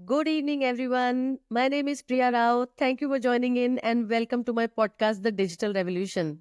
Good evening, everyone. My name is Priya Rao. Thank you for joining in and welcome to my podcast, The Digital Revolution.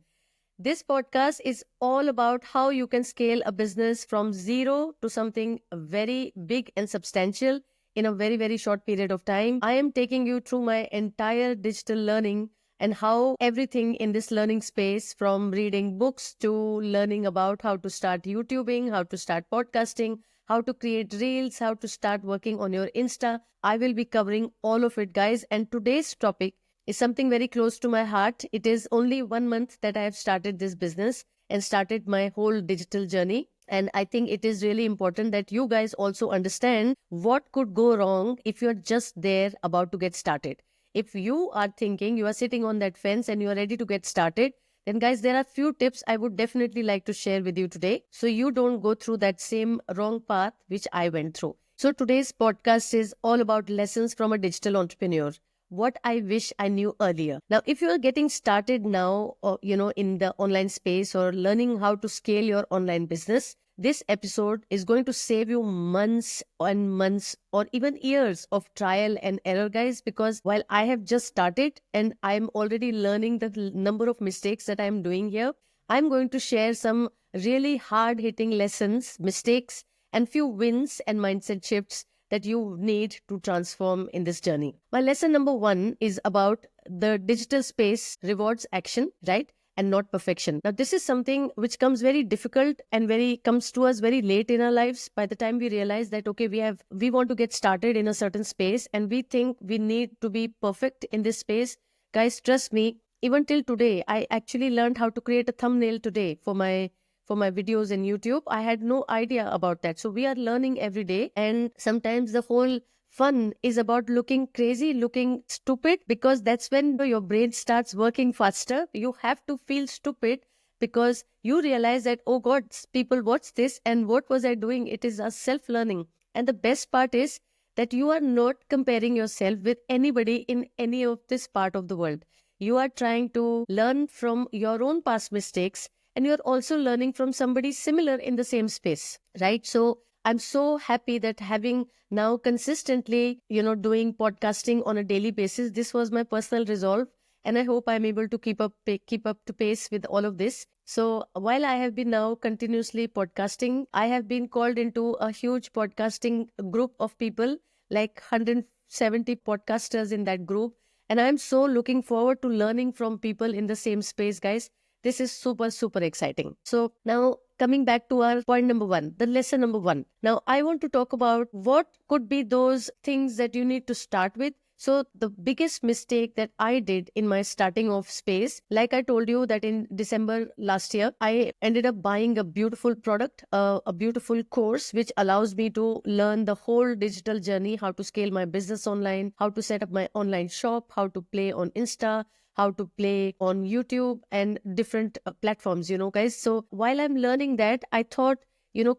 This podcast is all about how you can scale a business from zero to something very big and substantial in a very, very short period of time. I am taking you through my entire digital learning and how everything in this learning space, from reading books to learning about how to start YouTubing, how to start podcasting, how to create reels, how to start working on your Insta. I will be covering all of it, guys. And today's topic is something very close to my heart. It is only 1 month that I have started this business and started my whole digital journey. And I think it is really important that you guys also understand what could go wrong if you're just there about to get started. If you are thinking you are sitting on that fence and you are ready to get started, then guys, there are few tips I would definitely like to share with you today so you don't go through that same wrong path which I went through. So today's podcast is all about lessons from a digital entrepreneur. What I wish I knew earlier. Now, if you are getting started now, or in the online space or learning how to scale your online business, this episode is going to save you months and months or even years of trial and error, guys, because while I have just started and I'm already learning the number of mistakes that I'm doing here, I'm going to share some really hard-hitting lessons, mistakes, and few wins and mindset shifts that you need to transform in this journey. My lesson number 1 is about the digital space rewards action, right? And not perfection. Now, this is something which comes very difficult and comes to us very late in our lives. By the time we realize that, okay, we want to get started in a certain space and we think we need to be perfect in this space. Guys, trust me, even till today, I actually learned how to create a thumbnail today for my videos in YouTube. I had no idea about that. So we are learning every day. And sometimes the whole fun is about looking crazy, looking stupid, because that's when your brain starts working faster. You have to feel stupid because you realize that, oh God, people watch this and what was I doing? It is a self-learning. And the best part is that you are not comparing yourself with anybody in any of this part of the world. You are trying to learn from your own past mistakes, and you're also learning from somebody similar in the same space, right? So I'm so happy that having now consistently, doing podcasting on a daily basis, this was my personal resolve. And I hope I'm able to keep up to pace with all of this. So while I have been now continuously podcasting, I have been called into a huge podcasting group of people, like 170 podcasters in that group. And I'm so looking forward to learning from people in the same space, guys. This is super, super exciting. So now coming back to our point number 1, the lesson number 1. Now I want to talk about what could be those things that you need to start with. So the biggest mistake that I did in my starting off space, like I told you that in December last year, I ended up buying a beautiful product, a beautiful course, which allows me to learn the whole digital journey, how to scale my business online, how to set up my online shop, how to play on Insta, how to play on YouTube and different platforms, guys. So while I'm learning that, I thought,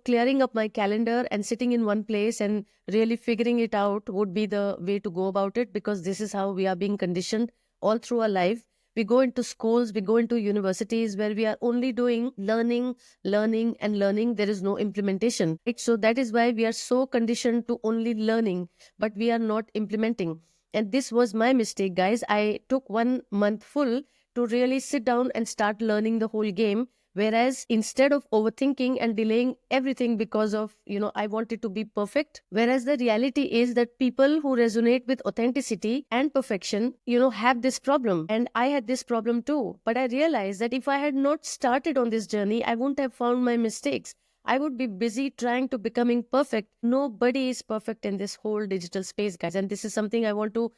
clearing up my calendar and sitting in one place and really figuring it out would be the way to go about it, because this is how we are being conditioned all through our life. We go into schools, we go into universities where we are only doing learning, and learning. There is no implementation. Right? So that is why we are so conditioned to only learning, but we are not implementing. And this was my mistake, guys. I took 1 month full to really sit down and start learning the whole game. Whereas instead of overthinking and delaying everything because of, I wanted to be perfect. Whereas the reality is that people who resonate with authenticity and perfection, have this problem. And I had this problem too. But I realized that if I had not started on this journey, I wouldn't have found my mistakes. I would be busy trying to becoming perfect. Nobody is perfect in this whole digital space, guys. And this is something I want to,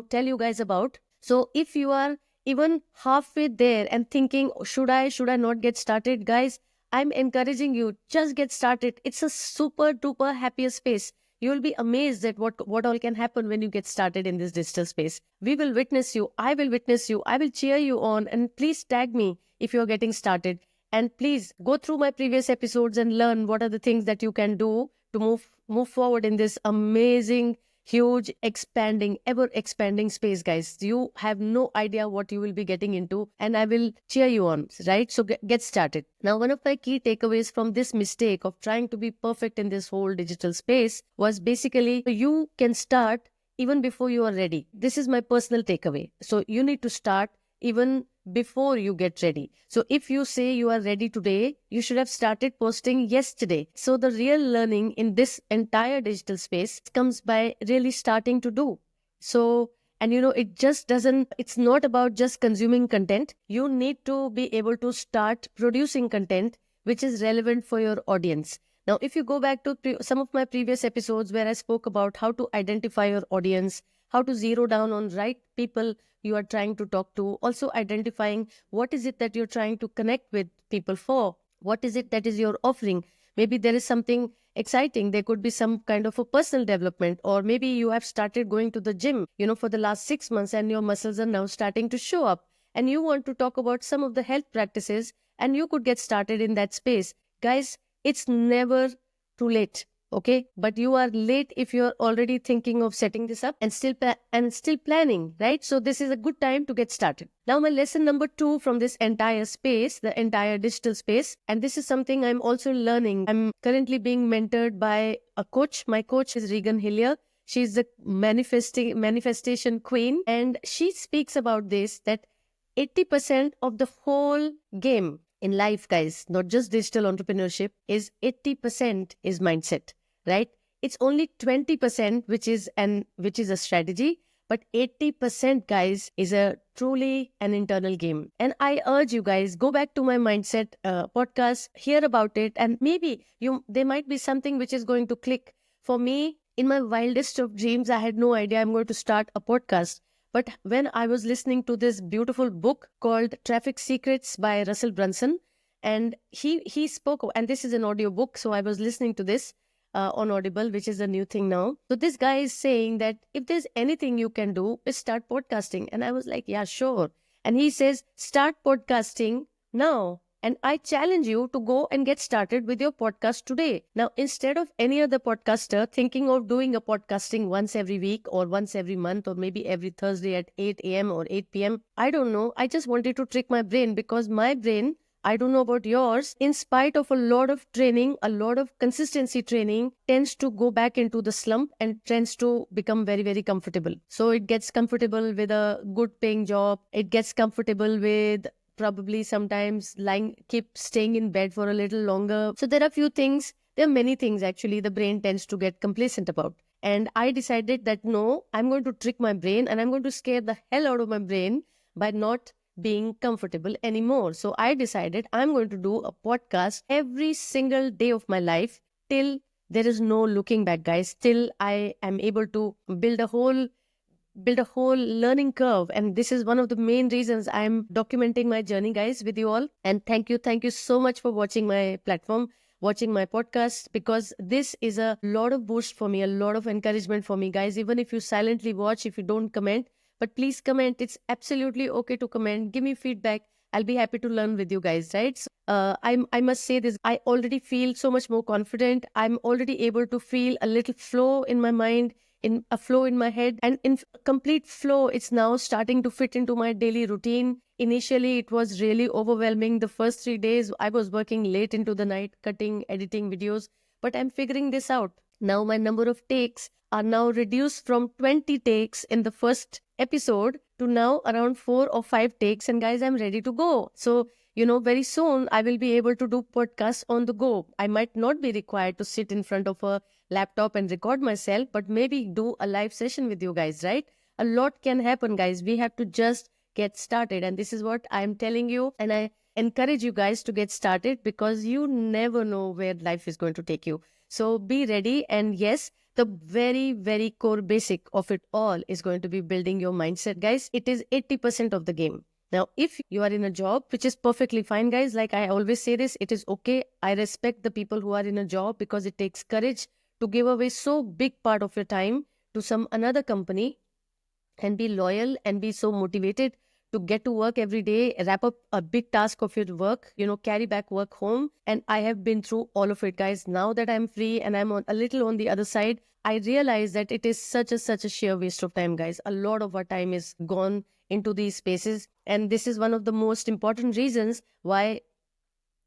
tell you guys about. So if you are even halfway there and thinking, should I not get started, guys, I'm encouraging you, just get started. It's a super duper happier space. You will be amazed at what all can happen when you get started in this digital space. We will witness you. I will witness you. I will cheer you on. And please tag me if you're getting started. And please go through my previous episodes and learn what are the things that you can do to move forward in this amazing, huge, expanding, ever expanding space, guys. You have no idea what you will be getting into, and I will cheer you on, right? So get started. Now, one of my key takeaways from this mistake of trying to be perfect in this whole digital space was basically you can start even before you are ready. This is my personal takeaway. So you need to start even before you get ready. So if you say you are ready today, you should have started posting yesterday. So the real learning in this entire digital space comes by really starting to do. So, and it just doesn't, it's not about just consuming content. You need to be able to start producing content which is relevant for your audience. Now, if you go back to some of my previous episodes where I spoke about how to identify your audience, how to zero down on right people you are trying to talk to, also identifying what is it that you're trying to connect with people for, what is it that is your offering. Maybe there is something exciting. There could be some kind of a personal development, or maybe you have started going to the gym, for the last 6 months and your muscles are now starting to show up and you want to talk about some of the health practices and you could get started in that space. Guys, it's never too late. Okay, but you are late if you're already thinking of setting this up and still planning, right? So this is a good time to get started. Now, my lesson number 2 from this entire space, the entire digital space, and this is something I'm also learning. I'm currently being mentored by a coach. My coach is Regan Hillyer. She's the manifestation queen, and she speaks about this, that 80% of the whole game in life, guys, not just digital entrepreneurship, is 80% is mindset. Right? It's only 20% which is a strategy, but 80%, guys, is a truly an internal game. And I urge you guys, go back to my mindset podcast, hear about it, and maybe there might be something which is going to click. For me, in my wildest of dreams, I had no idea I'm going to start a podcast. But when I was listening to this beautiful book called Traffic Secrets by Russell Brunson, and he spoke, and this is an audio book, so I was listening to this on Audible, which is a new thing now. So this guy is saying that if there's anything you can do, is start podcasting. And I was like, yeah, sure. And he says, start podcasting now. And I challenge you to go and get started with your podcast today. Now, instead of any other podcaster thinking of doing a podcasting once every week or once every month or maybe every Thursday at 8 a.m. or 8 p.m., I don't know. I just wanted to trick my brain, because my brain, I don't know about yours, in spite of a lot of training, a lot of consistency training, tends to go back into the slump and tends to become very, very comfortable. So it gets comfortable with a good paying job. It gets comfortable with probably sometimes keep staying in bed for a little longer. So there are many things actually the brain tends to get complacent about. And I decided that no, I'm going to trick my brain and I'm going to scare the hell out of my brain by not being comfortable anymore. So I decided I'm going to do a podcast every single day of my life till there is no looking back, guys, till I am able to build a whole learning curve. And this is one of the main reasons I'm documenting my journey, guys, with you all. And thank you so much for watching my platform, watching my podcast, because this is a lot of boost for me, a lot of encouragement for me, guys. Even if you silently watch, if you don't comment, but please comment. It's absolutely okay to comment. Give me feedback. I'll be happy to learn with you guys, right? So, I must say this. I already feel so much more confident. I'm already able to feel a little flow in my mind, in a flow in my head, and in complete flow. It's now starting to fit into my daily routine. Initially, it was really overwhelming. The first 3 days, I was working late into the night, cutting, editing videos, but I'm figuring this out. Now my number of takes are now reduced from 20 takes in the first episode to now around 4 or 5 takes. And guys, I'm ready to go. So, very soon I will be able to do podcasts on the go. I might not be required to sit in front of a laptop and record myself, but maybe do a live session with you guys, right? A lot can happen, guys. We have to just get started. And this is what I'm telling you. And I encourage you guys to get started, because you never know where life is going to take you. So be ready. And yes, the very, very core basic of it all is going to be building your mindset, guys. It is 80% of the game. Now, if you are in a job, which is perfectly fine, guys, like I always say this, it is okay. I respect the people who are in a job, because it takes courage to give away so big part of your time to some another company and be loyal and be so motivated to get to work every day, wrap up a big task of your work, carry back work home. And I have been through all of it, guys. Now that I'm free and I'm a little on the other side, I realize that it is such a sheer waste of time, guys. A lot of our time is gone into these spaces. And this is one of the most important reasons why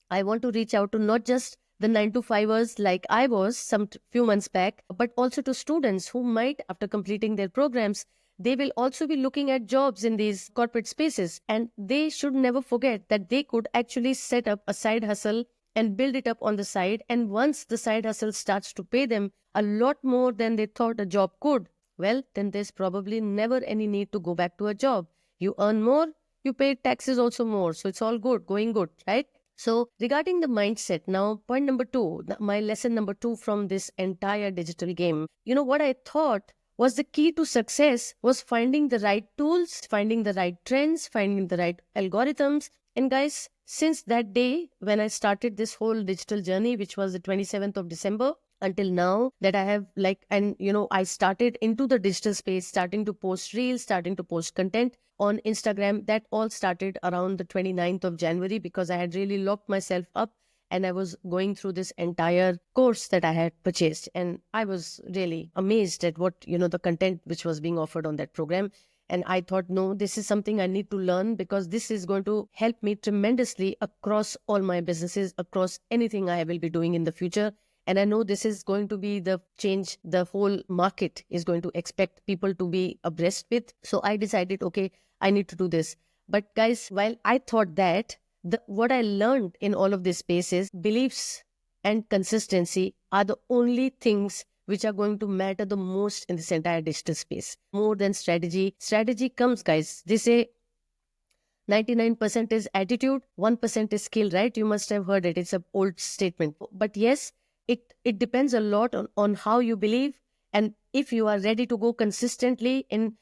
I want to reach out to not just the 9 to 5ers like I was some few months back, but also to students who might, after completing their programs, they will also be looking at jobs in these corporate spaces. And they should never forget that they could actually set up a side hustle and build it up on the side. And once the side hustle starts to pay them a lot more than they thought a job could, well, then there's probably never any need to go back to a job. You earn more, you pay taxes also more. So it's all good, going good, right? So regarding the mindset, now point number two, my lesson number two from this entire digital game, what I thought was the key to success was finding the right tools, finding the right trends, finding the right algorithms. And guys, since that day when I started this whole digital journey, which was the 27th of December, until now that I have I started into the digital space, starting to post reels, starting to post content on Instagram. That all started around the 29th of January because I had really locked myself up and I was going through this entire course that I had purchased. And I was really amazed at what, the content which was being offered on that program. And I thought, no, this is something I need to learn because this is going to help me tremendously across all my businesses, across anything I will be doing in the future. And I know this is going to be the change the whole market is going to expect people to be abreast with. So I decided, okay, I need to do this. But guys, while I thought that, what I learned in all of this space is beliefs and consistency are the only things which are going to matter the most in this entire digital space. More than strategy. Strategy comes, guys. They say 99% is attitude, 1% is skill, right? You must have heard it. It's an old statement. But yes, it depends a lot on how you believe and if you are ready to go consistently and,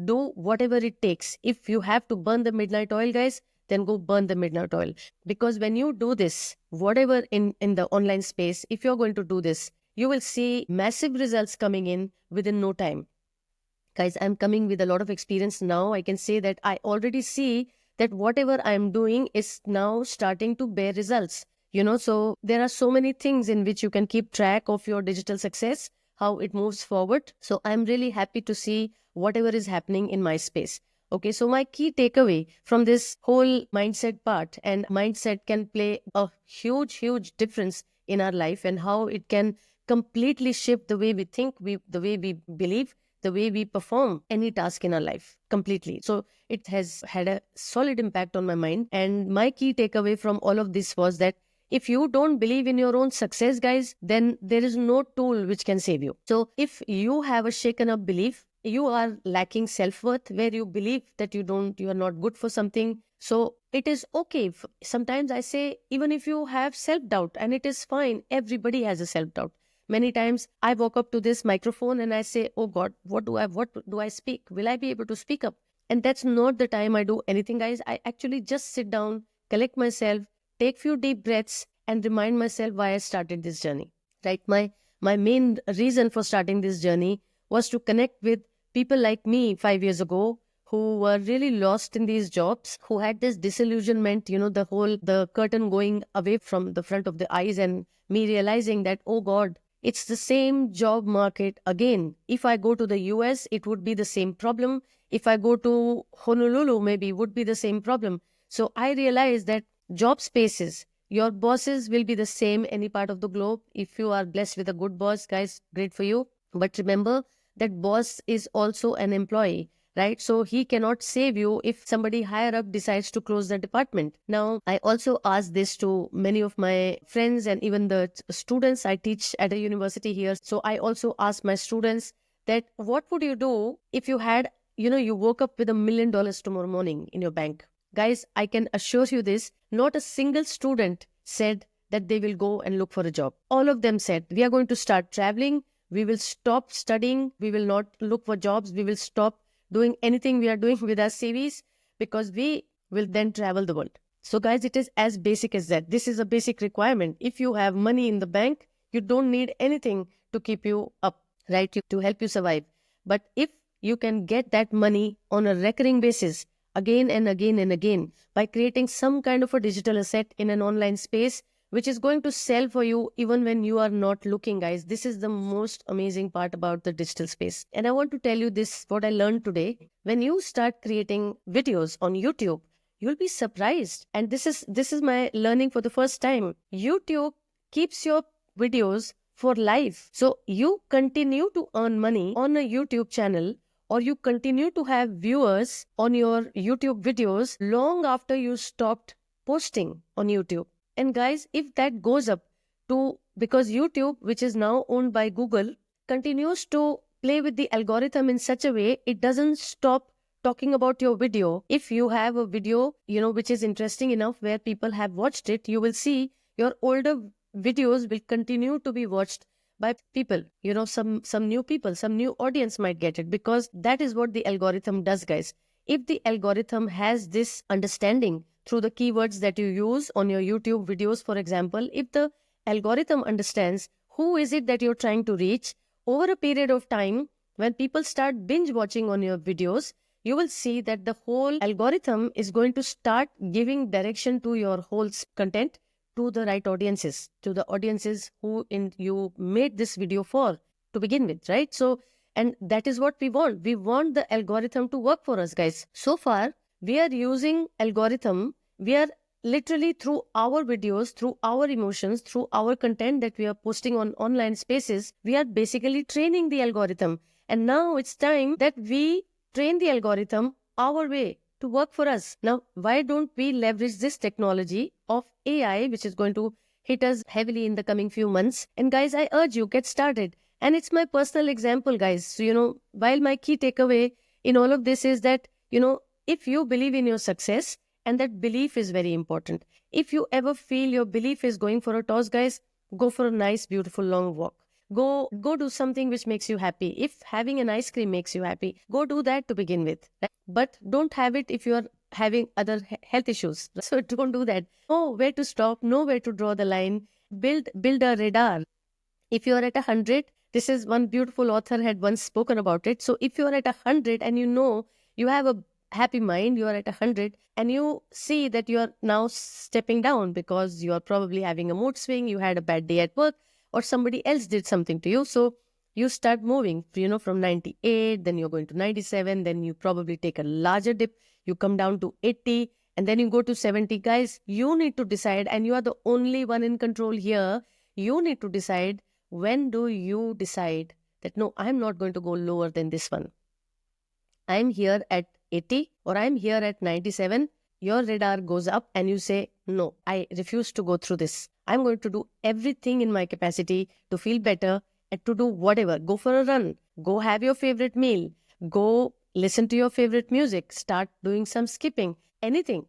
do whatever it takes. If you have to burn the midnight oil, guys, then go burn the midnight oil. Because when you do this, whatever in the online space, if you're going to do this, you will see massive results coming in within no time. Guys, I'm coming with a lot of experience now. I can say that I already see that whatever I'm doing is now starting to bear results. So there are so many things in which you can keep track of your digital success, how it moves forward. So I'm really happy to see whatever is happening in my space. Okay, so my key takeaway from this whole mindset part, and mindset can play a huge, huge difference in our life and how it can completely shift the way we think, the way we believe, the way we perform any task in our life completely. So it has had a solid impact on my mind. And my key takeaway from all of this was that if you don't believe in your own success, guys, then there is no tool which can save you. So if you have a shaken up belief, you are lacking self-worth, where you believe that you are not good for something. So it is okay. Sometimes I say, even if you have self-doubt, and it is fine, everybody has a self-doubt. Many times I walk up to this microphone and I say, oh God, what do I speak? Will I be able to speak up? And that's not the time I do anything, guys. I actually just sit down, collect myself, take few deep breaths and remind myself why I started this journey. Right? My main reason for starting this journey was to connect with people like me 5 years ago who were really lost in these jobs, who had this disillusionment, the curtain going away from the front of the eyes and me realizing that, oh God, it's the same job market again. If I go to the US, it would be the same problem. If I go to Honolulu, maybe it would be the same problem. So I realized that job spaces, your bosses will be the same any part of the globe. If you are blessed with a good boss, guys, great for you. But remember that boss is also an employee, right? So he cannot save you if somebody higher up decides to close the department. Now, I also asked this to many of my friends and even the students. I teach at a university here. So I also asked my students that what would you do if you had, you woke up with $1 million tomorrow morning in your bank? Guys, I can assure you this, not a single student said that they will go and look for a job. All of them said, we are going to start traveling. We will stop studying. We will not look for jobs. We will stop doing anything we are doing with our CVs because we will then travel the world. So guys, it is as basic as that. This is a basic requirement. If you have money in the bank, you don't need anything to keep you up, right? To help you survive. But if you can get that money on a recurring basis, again and again and again, by creating some kind of a digital asset in an online space, which is going to sell for you even when you are not looking, guys. This is the most amazing part about the digital space. And I want to tell you this, what I learned today. When you start creating videos on YouTube, you'll be surprised. And this is my learning for the first time. YouTube keeps your videos for life. So you continue to earn money on a YouTube channel, or you continue to have viewers on your YouTube videos long after you stopped posting on YouTube. And guys, if that goes up to, because YouTube, which is now owned by Google, continues to play with the algorithm in such a way, it doesn't stop talking about your video. If you have a video, which is interesting enough where people have watched it, you will see your older videos will continue to be watched by people. Some new people, some new audience might get it, because that is what the algorithm does, guys. If the algorithm has this understanding through the keywords that you use on your YouTube videos, for example, if the algorithm understands who is it that you're trying to reach, over a period of time, when people start binge watching on your videos, you will see that the whole algorithm is going to start giving direction to your whole content to the right audiences, to the audiences who you made this video for to begin with, right? So, and that is what we want. We want the algorithm to work for us, guys. So far, we are using algorithm. We are literally, through our videos, through our emotions, through our content that we are posting on online spaces, we are basically training the algorithm. And now it's time that we train the algorithm our way to work for us. Now, why don't we leverage this technology of AI, which is going to hit us heavily in the coming few months? And guys, I urge you, get started. And it's my personal example, guys. So, while my key takeaway in all of this is that, if you believe in your success, and that belief is very important. If you ever feel your belief is going for a toss, guys, go for a nice, beautiful, long walk. Go do something which makes you happy. If having an ice cream makes you happy, go do that to begin with. Right? But don't have it if you're having other health issues. So don't do that. Know where to stop, know where to draw the line. Build a radar. If you're at 100, this is one beautiful author had once spoken about it. So if you're at 100 and you have a happy mind, you are at 100, and you see that you are now stepping down because you are probably having a mood swing, you had a bad day at work, or somebody else did something to you. So you start moving, from 98, then you're going to 97, then you probably take a larger dip, you come down to 80, and then you go to 70. Guys, you need to decide, and you are the only one in control here. You need to decide, when do you decide that, no, I'm not going to go lower than this one. I'm here at 80 or I'm here at 97. Your radar goes up and you say, no, I refuse to go through this. I'm going to do everything in my capacity to feel better and to do whatever. Go for a run. Go have your favorite meal. Go listen to your favorite music. Start doing some skipping. Anything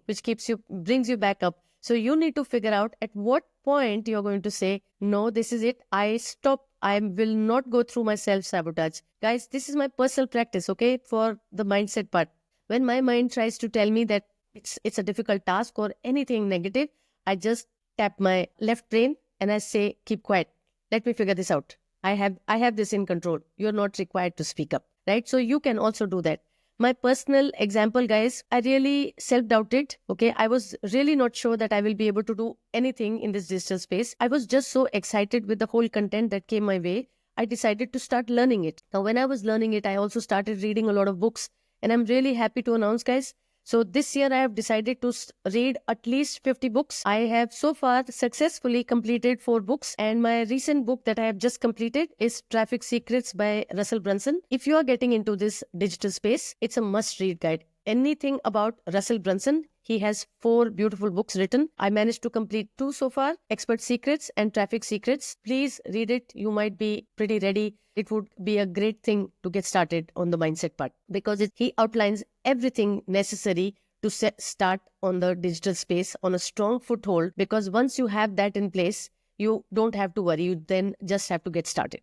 which brings you back up. So you need to figure out at what point you're going to say, no, this is it. I stop. I will not go through my self-sabotage. Guys, this is my personal practice, okay, for the mindset part. When my mind tries to tell me that it's a difficult task or anything negative, I just tap my left brain and I say, keep quiet. Let me figure this out. I have this in control. You're not required to speak up, right? So you can also do that. My personal example, guys, I really self-doubted, okay? I was really not sure that I will be able to do anything in this digital space. I was just so excited with the whole content that came my way. I decided to start learning it. Now, when I was learning it, I also started reading a lot of books. And I'm really happy to announce, guys, so this year I have decided to read at least 50 books. I have so far successfully completed 4 books. And my recent book that I have just completed is Traffic Secrets by Russell Brunson. If you are getting into this digital space, it's a must-read guide. Anything about Russell Brunson, he has 4 beautiful books written. I managed to complete 2 so far, Expert Secrets and Traffic Secrets. Please read it. You might be pretty ready. It would be a great thing to get started on the mindset part, because he outlines everything necessary to start on the digital space on a strong foothold. Because once you have that in place, you don't have to worry. You then just have to get started.